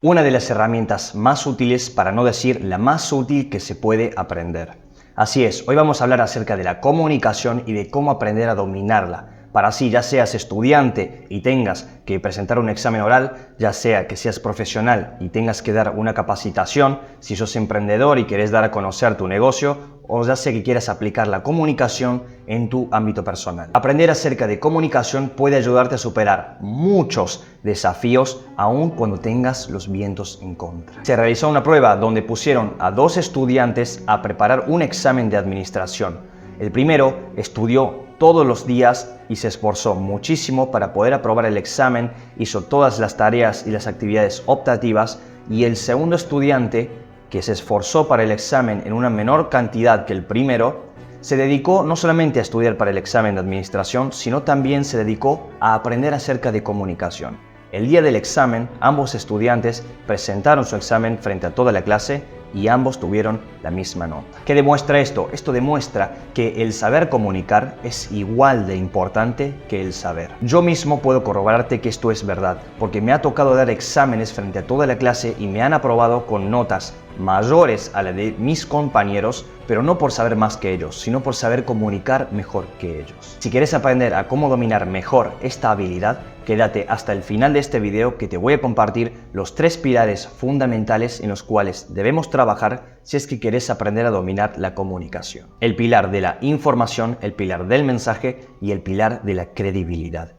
Una de las herramientas más útiles, para no decir la más útil que se puede aprender. Así es, hoy vamos a hablar acerca de la comunicación y de cómo aprender a dominarla. Para así, ya seas estudiante y tengas que presentar un examen oral, ya sea que seas profesional y tengas que dar una capacitación, si sos emprendedor y querés dar a conocer tu negocio, o ya sea que quieras aplicar la comunicación en tu ámbito personal. Aprender acerca de comunicación puede ayudarte a superar muchos desafíos, aun cuando tengas los vientos en contra. Se realizó una prueba donde pusieron a 2 estudiantes a preparar un examen de administración. El primero estudió todos los días y se esforzó muchísimo para poder aprobar el examen, hizo todas las tareas y las actividades optativas, y el segundo estudiante, que se esforzó para el examen en una menor cantidad que el primero, se dedicó no solamente a estudiar para el examen de administración, sino también se dedicó a aprender acerca de comunicación. El día del examen, ambos estudiantes presentaron su examen frente a toda la clase y ambos tuvieron la misma nota. ¿Qué demuestra esto? Esto demuestra que el saber comunicar es igual de importante que el saber. Yo mismo puedo corroborarte que esto es verdad, porque me ha tocado dar exámenes frente a toda la clase y me han aprobado con notas mayores a la de mis compañeros, pero no por saber más que ellos, sino por saber comunicar mejor que ellos. Si quieres aprender a cómo dominar mejor esta habilidad, quédate hasta el final de este video, que te voy a compartir los 3 pilares fundamentales en los cuales debemos trabajar si es que quieres aprender a dominar la comunicación. El pilar de la información, el pilar del mensaje y el pilar de la credibilidad.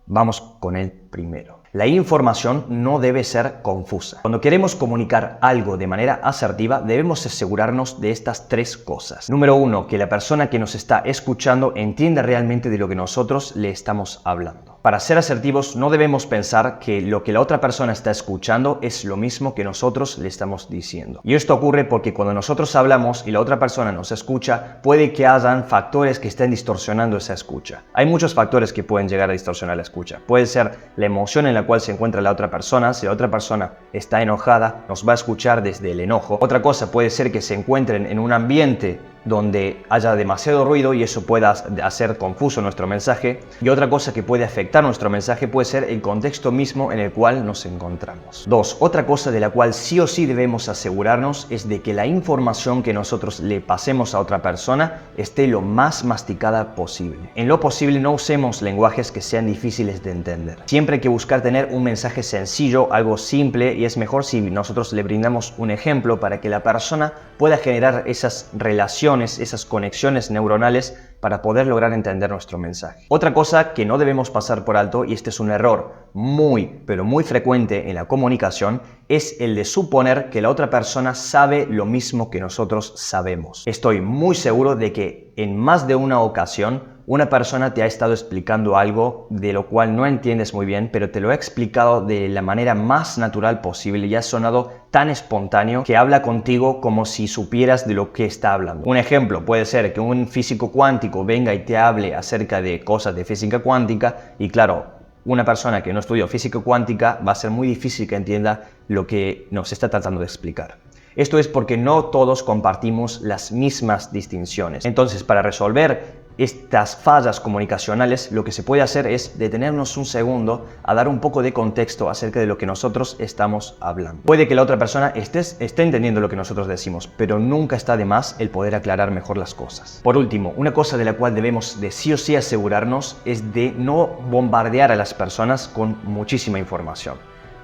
Vamos con el primero. La información no debe ser confusa. Cuando queremos comunicar algo de manera asertiva, debemos asegurarnos de estas 3 cosas. Número 1, que la persona que nos está escuchando entienda realmente de lo que nosotros le estamos hablando. Para ser asertivos, no debemos pensar que lo que la otra persona está escuchando es lo mismo que nosotros le estamos diciendo. Y esto ocurre porque cuando nosotros hablamos y la otra persona nos escucha, puede que hayan factores que estén distorsionando esa escucha. Hay muchos factores que pueden llegar a distorsionar la escucha. Puede ser la emoción en la cual se encuentra la otra persona. Si la otra persona está enojada, nos va a escuchar desde el enojo. Otra cosa puede ser que se encuentren en un ambiente donde haya demasiado ruido y eso pueda hacer confuso nuestro mensaje. Y otra cosa que puede afectar nuestro mensaje puede ser el contexto mismo en el cual nos encontramos. 2. Otra cosa de la cual sí o sí debemos asegurarnos es de que la información que nosotros le pasemos a otra persona esté lo más masticada posible. En lo posible, no usemos lenguajes que sean difíciles de entender. Siempre hay que buscar tener un mensaje sencillo, algo simple, y es mejor si nosotros le brindamos un ejemplo para que la persona pueda generar esas relaciones, esas conexiones neuronales para poder lograr entender nuestro mensaje. Otra cosa que no debemos pasar por alto, y este es un error muy, pero muy frecuente en la comunicación, es el de suponer que la otra persona sabe lo mismo que nosotros sabemos. Estoy muy seguro de que en más de una ocasión una persona te ha estado explicando algo de lo cual no entiendes muy bien, pero te lo ha explicado de la manera más natural posible y ha sonado tan espontáneo que habla contigo como si supieras de lo que está hablando. Un ejemplo puede ser que un físico cuántico venga y te hable acerca de cosas de física cuántica, y claro, una persona que no estudió física cuántica va a ser muy difícil que entienda lo que nos está tratando de explicar. Esto es porque no todos compartimos las mismas distinciones. Entonces, para resolver estas fallas comunicacionales, lo que se puede hacer es detenernos un segundo a dar un poco de contexto acerca de lo que nosotros estamos hablando. Puede que la otra persona esté entendiendo lo que nosotros decimos, pero nunca está de más el poder aclarar mejor las cosas. Por último, una cosa de la cual debemos de sí o sí asegurarnos es de no bombardear a las personas con muchísima información.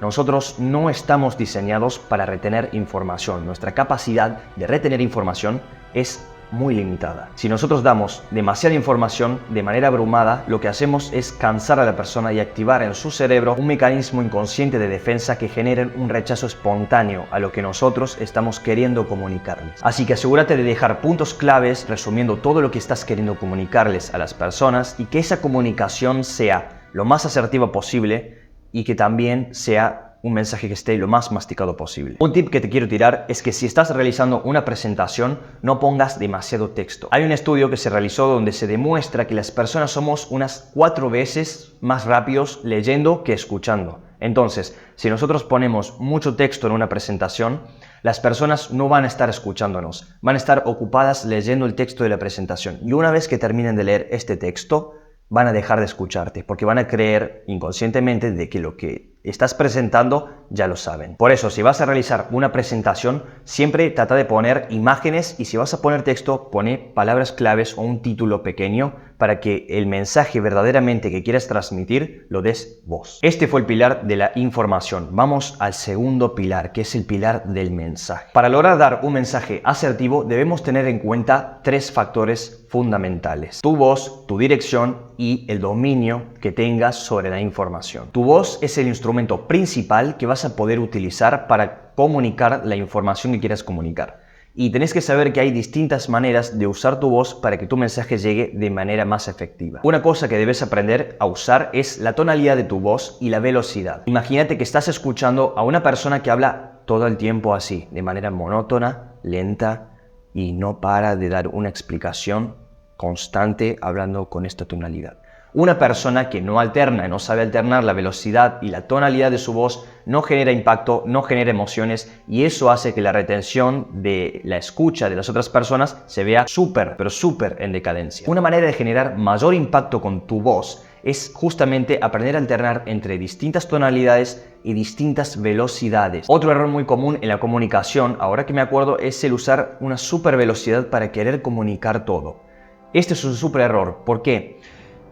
Nosotros no estamos diseñados para retener información. Nuestra capacidad de retener información es muy limitada. Si nosotros damos demasiada información de manera abrumada, lo que hacemos es cansar a la persona y activar en su cerebro un mecanismo inconsciente de defensa que genere un rechazo espontáneo a lo que nosotros estamos queriendo comunicarles. Así que asegúrate de dejar puntos claves resumiendo todo lo que estás queriendo comunicarles a las personas, y que esa comunicación sea lo más asertiva posible y que también sea un mensaje que esté lo más masticado posible. Un tip que te quiero tirar es que si estás realizando una presentación, no pongas demasiado texto. Hay un estudio que se realizó donde se demuestra que las personas somos unas 4 veces más rápidos leyendo que escuchando. Entonces, si nosotros ponemos mucho texto en una presentación, las personas no van a estar escuchándonos, van a estar ocupadas leyendo el texto de la presentación. Y una vez que terminen de leer este texto, van a dejar de escucharte, porque van a creer inconscientemente de que lo que estás presentando ya lo saben. Por eso, si vas a realizar una presentación, siempre trata de poner imágenes y si vas a poner texto, pone palabras claves o un título pequeño para que el mensaje verdaderamente que quieras transmitir lo des vos. Este fue el pilar de la información. Vamos al segundo pilar, que es el pilar del mensaje. Para lograr dar un mensaje asertivo, debemos tener en cuenta 3 factores fundamentales: tu voz, tu dirección y el dominio que tengas sobre la información. Tu voz es el instrumento principal que vas a poder utilizar para comunicar la información que quieras comunicar. Y tenés que saber que hay distintas maneras de usar tu voz para que tu mensaje llegue de manera más efectiva. Una cosa que debes aprender a usar es la tonalidad de tu voz y la velocidad. Imagínate que estás escuchando a una persona que habla todo el tiempo así, de manera monótona, lenta y no para de dar una explicación constante hablando con esta tonalidad. Una persona que no alterna, no sabe alternar la velocidad y la tonalidad de su voz, no genera impacto, no genera emociones y eso hace que la retención de la escucha de las otras personas se vea pero súper en decadencia. Una manera de generar mayor impacto con tu voz es justamente aprender a alternar entre distintas tonalidades y distintas velocidades. Otro error muy común en la comunicación, ahora que me acuerdo, es el usar una super velocidad para querer comunicar todo. Este es un súper error. ¿Por qué?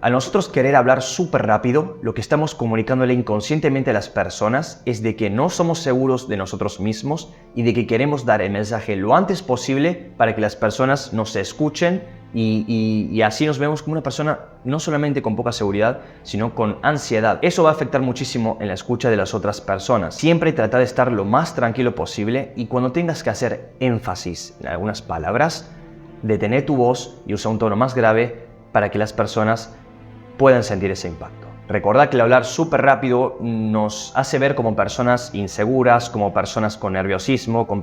Al nosotros querer hablar súper rápido, lo que estamos comunicándole inconscientemente a las personas es de que no somos seguros de nosotros mismos y de que queremos dar el mensaje lo antes posible para que las personas nos escuchen y así nos vemos como una persona no solamente con poca seguridad, sino con ansiedad. Eso va a afectar muchísimo en la escucha de las otras personas. Siempre trata de estar lo más tranquilo posible y cuando tengas que hacer énfasis en algunas palabras, detener tu voz y usar un tono más grave para que las personas puedan sentir ese impacto. Recordad que el hablar súper rápido nos hace ver como personas inseguras, como personas con nerviosismo, como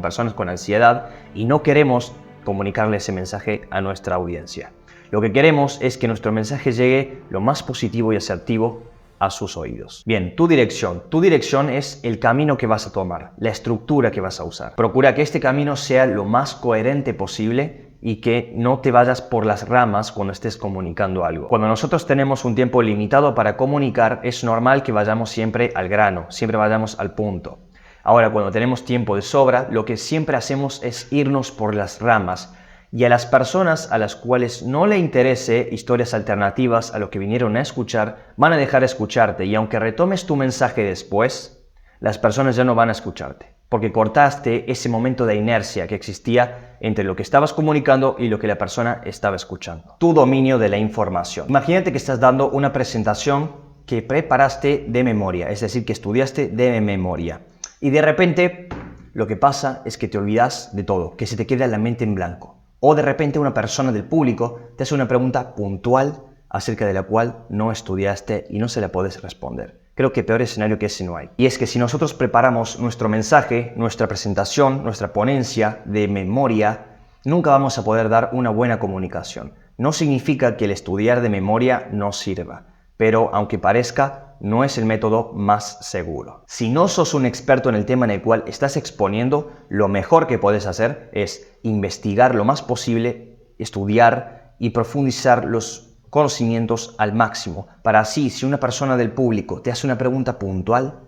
personas con ansiedad y no queremos comunicarle ese mensaje a nuestra audiencia. Lo que queremos es que nuestro mensaje llegue lo más positivo y asertivo a sus oídos. Bien, tu dirección. Tu dirección es el camino que vas a tomar, la estructura que vas a usar. Procura que este camino sea lo más coherente posible y que no te vayas por las ramas cuando estés comunicando algo. Cuando nosotros tenemos un tiempo limitado para comunicar, es normal que vayamos siempre al grano, siempre vayamos al punto. Ahora, cuando tenemos tiempo de sobra, lo que siempre hacemos es irnos por las ramas. Y a las personas a las cuales no le interese historias alternativas a lo que vinieron a escuchar, van a dejar de escucharte. Y aunque retomes tu mensaje después, las personas ya no van a escucharte. Porque cortaste ese momento de inercia que existía entre lo que estabas comunicando y lo que la persona estaba escuchando. Tu dominio de la información. Imagínate que estás dando una presentación que preparaste de memoria, es decir, que estudiaste de memoria. Y de repente, lo que pasa es que te olvidas de todo, que se te queda la mente en blanco. O de repente una persona del público te hace una pregunta puntual acerca de la cual no estudiaste y no se la puedes responder. Creo que peor escenario que ese no hay. Y es que si nosotros preparamos nuestro mensaje, nuestra presentación, nuestra ponencia de memoria, nunca vamos a poder dar una buena comunicación. No significa que el estudiar de memoria no sirva, pero aunque parezca, no es el método más seguro. Si no sos un experto en el tema en el cual estás exponiendo, lo mejor que puedes hacer es investigar lo más posible, estudiar y profundizar los conocimientos al máximo, para así, si una persona del público te hace una pregunta puntual,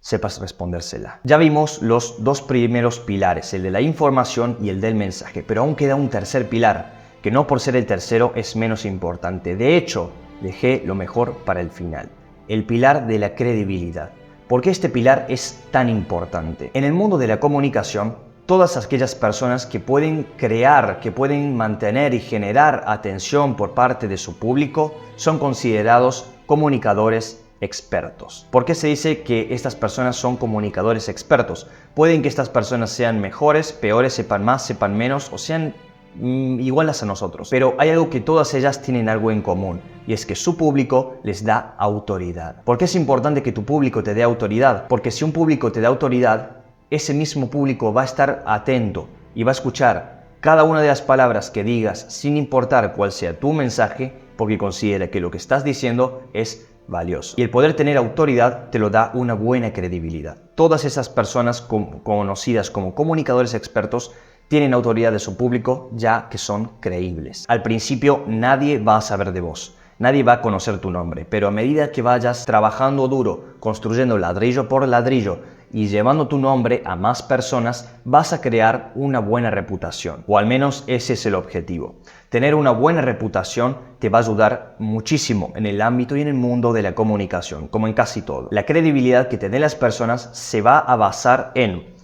sepas respondérsela. Ya vimos los 2 primeros pilares, el de la información y el del mensaje, pero aún queda un tercer pilar, que no por ser el tercero es menos importante. De hecho, dejé lo mejor para el final, el pilar de la credibilidad. ¿Por qué este pilar es tan importante? En el mundo de la comunicación, todas aquellas personas que pueden crear, que pueden mantener y generar atención por parte de su público son considerados comunicadores expertos. ¿Por qué se dice que estas personas son comunicadores expertos? Pueden que estas personas sean mejores, peores, sepan más, sepan menos o sean iguales a nosotros. Pero hay algo que todas ellas tienen algo en común y es que su público les da autoridad. ¿Por qué es importante que tu público te dé autoridad? Porque si un público te da autoridad, ese mismo público va a estar atento y va a escuchar cada una de las palabras que digas sin importar cuál sea tu mensaje porque considera que lo que estás diciendo es valioso. Y el poder tener autoridad te lo da una buena credibilidad. Todas esas personas conocidas como comunicadores expertos tienen autoridad de su público ya que son creíbles. Al principio nadie va a saber de vos Nadie va a conocer tu nombre, pero a medida que vayas trabajando duro, construyendo ladrillo por ladrillo y llevando tu nombre a más personas, vas a crear una buena reputación. O al menos ese es el objetivo. Tener una buena reputación te va a ayudar muchísimo en el ámbito y en el mundo de la comunicación, como en casi todo. La credibilidad que te den las personas se va a basar en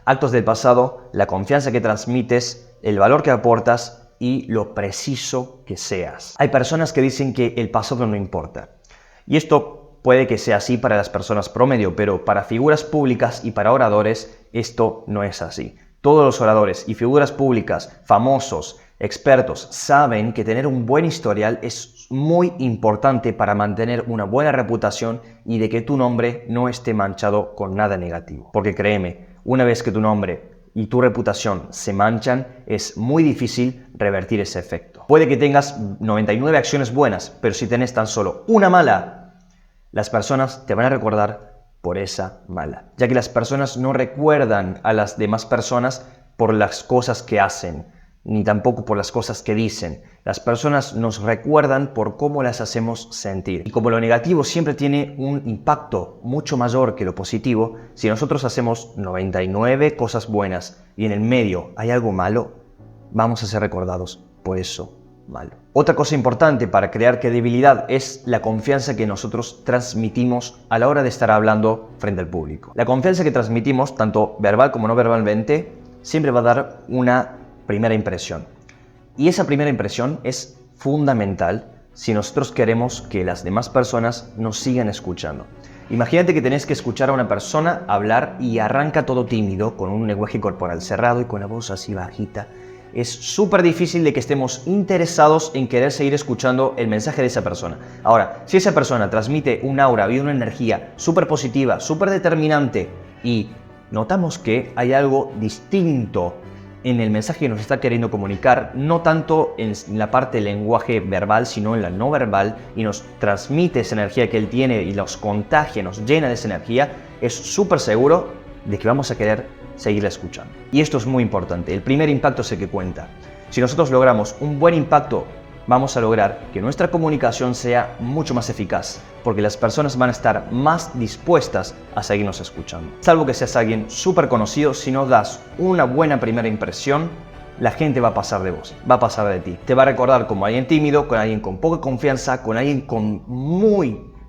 actos del pasado, la confianza que transmites, el valor que aportas y lo preciso que seas. Hay personas que dicen que el pasado no importa. Y esto puede que sea así para las personas promedio, pero para figuras públicas y para oradores esto no es así. Todos los oradores y figuras públicas, famosos, expertos, saben que tener un buen historial es muy importante para mantener una buena reputación y de que tu nombre no esté manchado con nada negativo. Porque créeme, una vez que tu nombre y tu reputación se manchan, es muy difícil revertir ese efecto. Puede que tengas 99 acciones buenas, pero si tenés tan solo una mala, las personas te van a recordar por esa mala. Ya que las personas no recuerdan a las demás personas por las cosas que hacen, ni tampoco por las cosas que dicen. Las personas nos recuerdan por cómo las hacemos sentir. Y como lo negativo siempre tiene un impacto mucho mayor que lo positivo, si nosotros hacemos 99 cosas buenas y en el medio hay algo malo, vamos a ser recordados por eso malo. Otra cosa importante para crear credibilidad es la confianza que nosotros transmitimos a la hora de estar hablando frente al público. La confianza que transmitimos, tanto verbal como no verbalmente, siempre va a dar una primera impresión. Y esa primera impresión es fundamental si nosotros queremos que las demás personas nos sigan escuchando. Imagínate que tenés que escuchar a una persona hablar y arranca todo tímido, con un lenguaje corporal cerrado y con la voz así bajita. Es súper difícil de que estemos interesados en querer seguir escuchando el mensaje de esa persona. Ahora, si esa persona transmite un aura y una energía súper positiva, súper determinante y notamos que hay algo distinto en el mensaje que nos está queriendo comunicar, no tanto en la parte del lenguaje verbal, sino en la no verbal, y nos transmite esa energía que él tiene y nos contagia, nos llena de esa energía, es súper seguro de que vamos a querer seguirla escuchando. Y esto es muy importante, el primer impacto es el que cuenta. Si nosotros logramos un buen impacto, vamos a lograr que nuestra comunicación sea mucho más eficaz, porque las personas van a estar más dispuestas a seguirnos escuchando. Salvo que seas alguien súper conocido, si no das una buena primera impresión, la gente va a pasar de vos, va a pasar de ti. Te va a recordar como alguien tímido, con alguien con poca confianza, con alguien con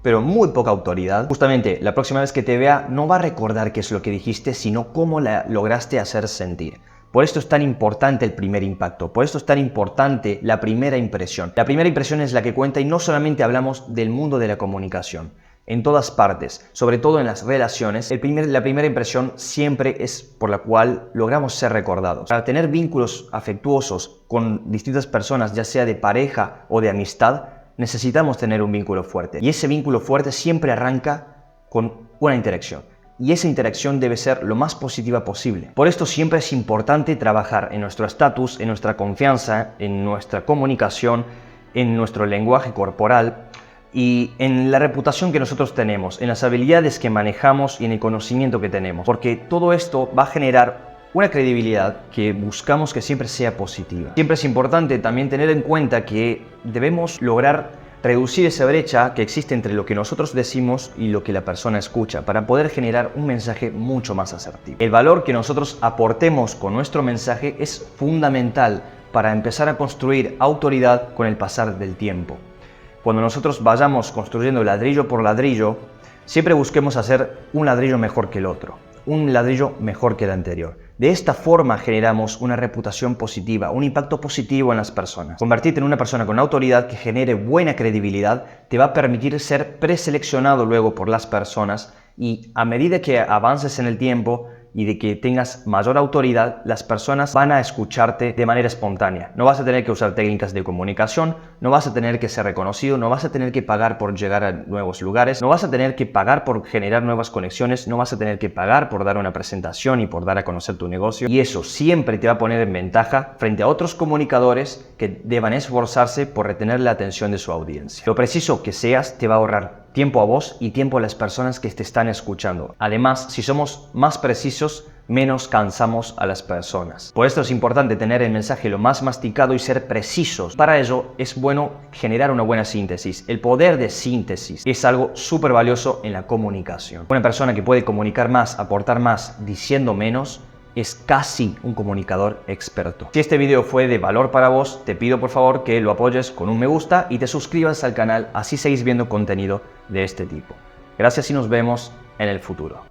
pero muy poca autoridad. Justamente, la próxima vez que te vea, no va a recordar qué es lo que dijiste, sino cómo la lograste hacer sentir. Por esto es tan importante el primer impacto, por esto es tan importante la primera impresión. La primera impresión es la que cuenta y no solamente hablamos del mundo de la comunicación. En todas partes, sobre todo en las relaciones, la primera impresión siempre es por la cual logramos ser recordados. Para tener vínculos afectuosos con distintas personas, ya sea de pareja o de amistad, necesitamos tener un vínculo fuerte. Y ese vínculo fuerte siempre arranca con una interacción. Y esa interacción debe ser lo más positiva posible. Por esto siempre es importante trabajar en nuestro estatus, en nuestra confianza, en nuestra comunicación, en nuestro lenguaje corporal y en la reputación que nosotros tenemos, en las habilidades que manejamos y en el conocimiento que tenemos. Porque todo esto va a generar una credibilidad que buscamos que siempre sea positiva. Siempre es importante también tener en cuenta que debemos lograr reducir esa brecha que existe entre lo que nosotros decimos y lo que la persona escucha para poder generar un mensaje mucho más asertivo. El valor que nosotros aportemos con nuestro mensaje es fundamental para empezar a construir autoridad con el pasar del tiempo. Cuando nosotros vayamos construyendo ladrillo por ladrillo, siempre busquemos hacer un ladrillo mejor que el otro, un ladrillo mejor que el anterior. De esta forma generamos una reputación positiva, un impacto positivo en las personas. Convertirte en una persona con autoridad que genere buena credibilidad te va a permitir ser preseleccionado luego por las personas y a medida que avances en el tiempo y de que tengas mayor autoridad, las personas van a escucharte de manera espontánea. No vas a tener que usar técnicas de comunicación, no vas a tener que ser reconocido, no vas a tener que pagar por llegar a nuevos lugares, no vas a tener que pagar por generar nuevas conexiones, no vas a tener que pagar por dar una presentación y por dar a conocer tu negocio. Y eso siempre te va a poner en ventaja frente a otros comunicadores que deban esforzarse por retener la atención de su audiencia. Lo preciso que seas te va a ahorrar tiempo a vos y tiempo a las personas que te están escuchando. Además, si somos más precisos, menos cansamos a las personas. Por esto es importante tener el mensaje lo más masticado y ser precisos. Para ello es bueno generar una buena síntesis. El poder de síntesis es algo súper valioso en la comunicación. Una persona que puede comunicar más, aportar más, diciendo menos, es casi un comunicador experto. Si este video fue de valor para vos, te pido por favor que lo apoyes con un me gusta y te suscribas al canal, así seguís viendo contenido de este tipo. Gracias y nos vemos en el futuro.